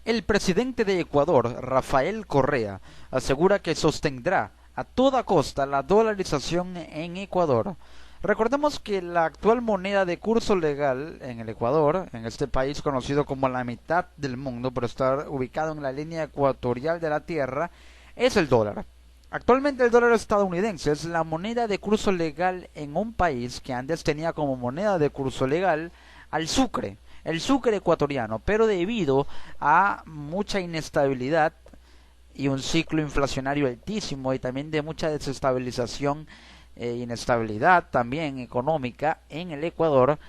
El presidente de Ecuador, Rafael Correa, asegura que sostendrá a toda costa la dolarización en Ecuador. Recordemos que la actual moneda de curso legal en el Ecuador, en este país conocido como la mitad del mundo por estar ubicado en la línea ecuatorial de la Tierra, es el dólar. Actualmente el dólar estadounidense es la moneda de curso legal en un país que antes tenía como moneda de curso legal al sucre, el sucre ecuatoriano, pero debido a mucha inestabilidad y un ciclo inflacionario altísimo y también de mucha desestabilización e inestabilidad también económica en el Ecuador,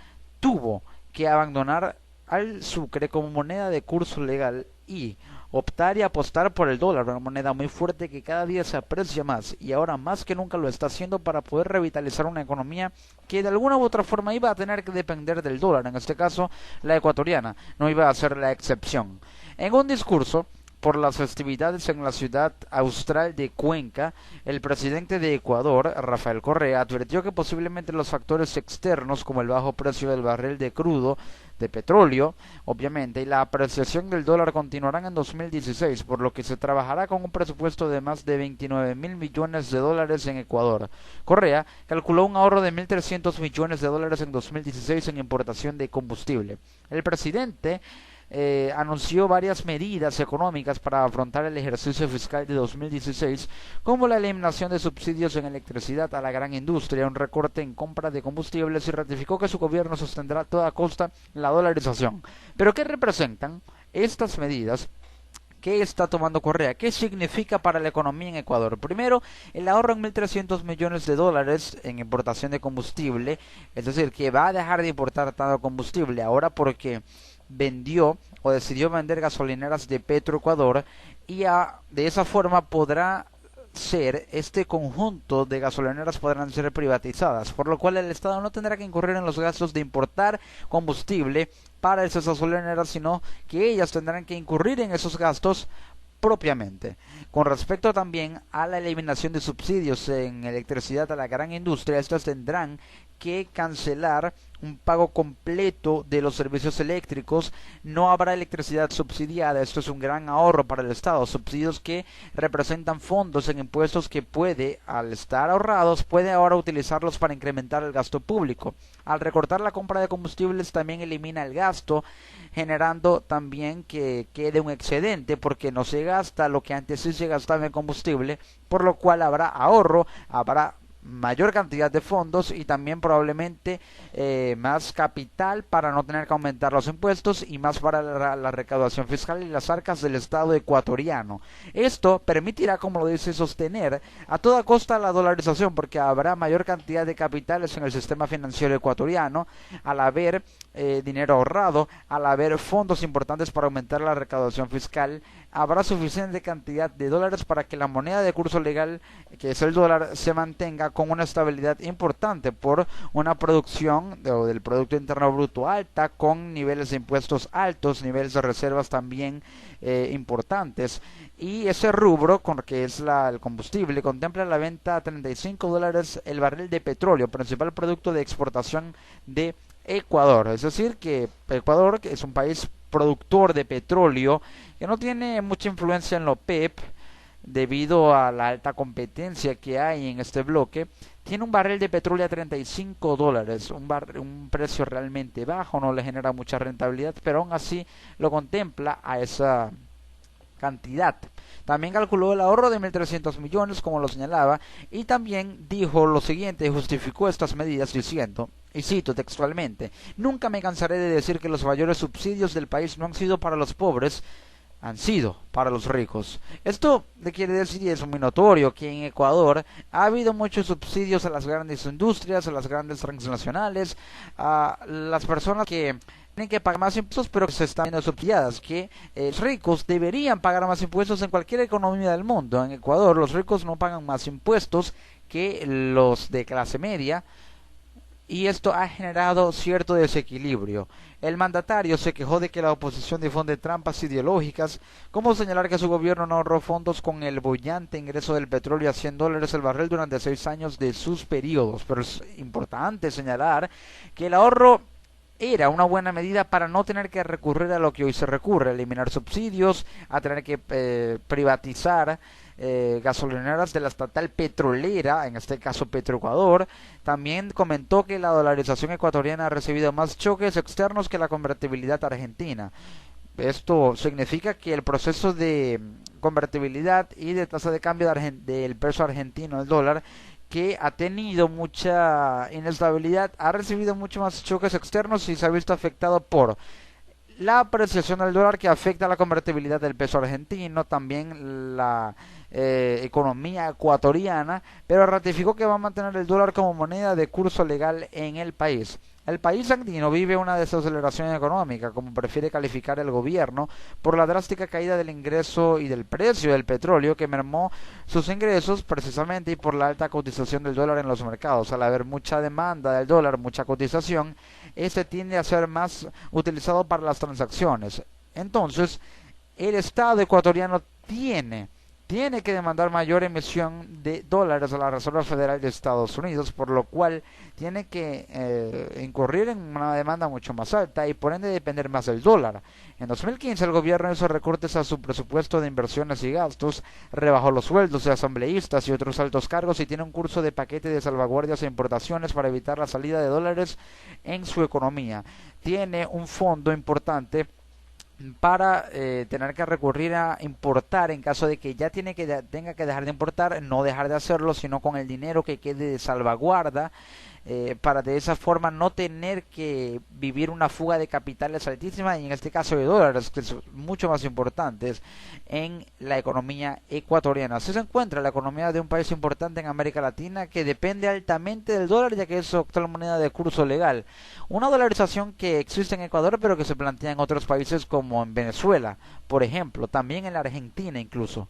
tuvo que abandonar al sucre como moneda de curso legal y optar y apostar por el dólar, una moneda muy fuerte que cada día se aprecia más y ahora más que nunca lo está haciendo para poder revitalizar una economía que de alguna u otra forma iba a tener que depender del dólar, en este caso la ecuatoriana, no iba a ser la excepción. En un discurso por las festividades en la ciudad austral de Cuenca, el presidente de Ecuador, Rafael Correa, advirtió que posiblemente los factores externos como el bajo precio del barril de crudo de petróleo, obviamente, y la apreciación del dólar continuarán en 2016, por lo que se trabajará con un presupuesto de más de 29.000 millones de dólares en Ecuador. Correa calculó un ahorro de 1.300 millones de dólares en 2016 en importación de combustible. El presidente anunció varias medidas económicas para afrontar el ejercicio fiscal de 2016, como la eliminación de subsidios en electricidad a la gran industria, un recorte en compra de combustibles y ratificó que su gobierno sostendrá a toda costa la dolarización. ¿Pero qué representan estas medidas? ¿Qué está tomando Correa? ¿Qué significa para la economía en Ecuador? Primero, el ahorro en 1.300 millones de dólares en importación de combustible, es decir, que va a dejar de importar tanto combustible ahora porque vendió o decidió vender gasolineras de Petroecuador y de esa forma podrá ser este conjunto de gasolineras podrán ser privatizadas, por lo cual el Estado no tendrá que incurrir en los gastos de importar combustible para esas gasolineras, sino que ellas tendrán que incurrir en esos gastos propiamente. Con respecto también a la eliminación de subsidios en electricidad a la gran industria, estas tendrán que cancelar un pago completo de los servicios eléctricos, no habrá electricidad subsidiada, esto es un gran ahorro para el Estado, subsidios que representan fondos en impuestos que puede, al estar ahorrados, puede ahora utilizarlos para incrementar el gasto público. Al recortar la compra de combustibles también elimina el gasto, generando también que quede un excedente, porque no se gasta lo que antes sí se gastaba en combustible, por lo cual habrá ahorro, habrá mayor cantidad de fondos y también probablemente más capital para no tener que aumentar los impuestos y más para la recaudación fiscal y las arcas del Estado ecuatoriano. Esto permitirá, como lo dice, sostener a toda costa la dolarización porque habrá mayor cantidad de capitales en el sistema financiero ecuatoriano al haber dinero ahorrado, al haber fondos importantes para aumentar la recaudación fiscal, habrá suficiente cantidad de dólares para que la moneda de curso legal, que es el dólar, se mantenga con una estabilidad importante por una producción del Producto Interno Bruto alta, con niveles de impuestos altos, niveles de reservas también importantes. Y ese rubro, con que es el combustible, contempla la venta a $35 el barril de petróleo, principal producto de exportación de Ecuador. Es decir, que Ecuador, que es un país productor de petróleo, que no tiene mucha influencia en la OPEP, debido a la alta competencia que hay en este bloque, tiene un barril de petróleo a $35, un precio realmente bajo, no le genera mucha rentabilidad, pero aún así lo contempla a esa cantidad. También calculó el ahorro de 1.300 millones, como lo señalaba, y también dijo lo siguiente, justificó estas medidas diciendo, y cito textualmente: "Nunca me cansaré de decir que los mayores subsidios del país no han sido para los pobres, han sido para los ricos". Esto le quiere decir, y es muy notorio, que en Ecuador ha habido muchos subsidios a las grandes industrias, a las grandes transnacionales, a las personas que tienen que pagar más impuestos pero que se están viendo subsidiadas, que los ricos deberían pagar más impuestos en cualquier economía del mundo. En Ecuador los ricos no pagan más impuestos que los de clase media, y esto ha generado cierto desequilibrio. El mandatario se quejó de que la oposición difunde trampas ideológicas, como señalar que su gobierno no ahorró fondos con el boyante ingreso del petróleo a $100 el barril durante 6 años de sus periodos. Pero es importante señalar que el ahorro era una buena medida para no tener que recurrir a lo que hoy se recurre, eliminar subsidios, a tener que privatizar gasolineras de la estatal petrolera, en este caso Petroecuador. También comentó que la dolarización ecuatoriana ha recibido más choques externos que la convertibilidad argentina. Esto significa que el proceso de convertibilidad y de tasa de cambio del peso argentino al dólar, que ha tenido mucha inestabilidad, ha recibido mucho más choques externos y se ha visto afectado por la apreciación del dólar, que afecta a la convertibilidad del peso argentino, también la economía ecuatoriana, pero ratificó que va a mantener el dólar como moneda de curso legal en el país. El país andino vive una desaceleración económica, como prefiere calificar el gobierno, por la drástica caída del ingreso y del precio del petróleo, que mermó sus ingresos precisamente, y por la alta cotización del dólar en los mercados. Al haber mucha demanda del dólar, mucha cotización, este tiende a ser más utilizado para las transacciones. Entonces, el Estado ecuatoriano tiene que demandar mayor emisión de dólares a la Reserva Federal de Estados Unidos, por lo cual tiene que incurrir en una demanda mucho más alta y por ende depender más del dólar. En 2015 el gobierno hizo recortes a su presupuesto de inversiones y gastos, rebajó los sueldos de asambleístas y otros altos cargos, y tiene un curso de paquete de salvaguardias e importaciones para evitar la salida de dólares en su economía. Tiene un fondo importante para tener que recurrir a importar en caso de que ya tenga que dejar de importar, no dejar de hacerlo, sino con el dinero que quede de salvaguarda, para de esa forma no tener que vivir una fuga de capitales altísima, y en este caso de dólares, que son mucho más importantes en la economía ecuatoriana. Así se encuentra la economía de un país importante en América Latina, que depende altamente del dólar, ya que es su actual moneda de curso legal. Una dolarización que existe en Ecuador, pero que se plantea en otros países como en Venezuela, por ejemplo, también en la Argentina incluso.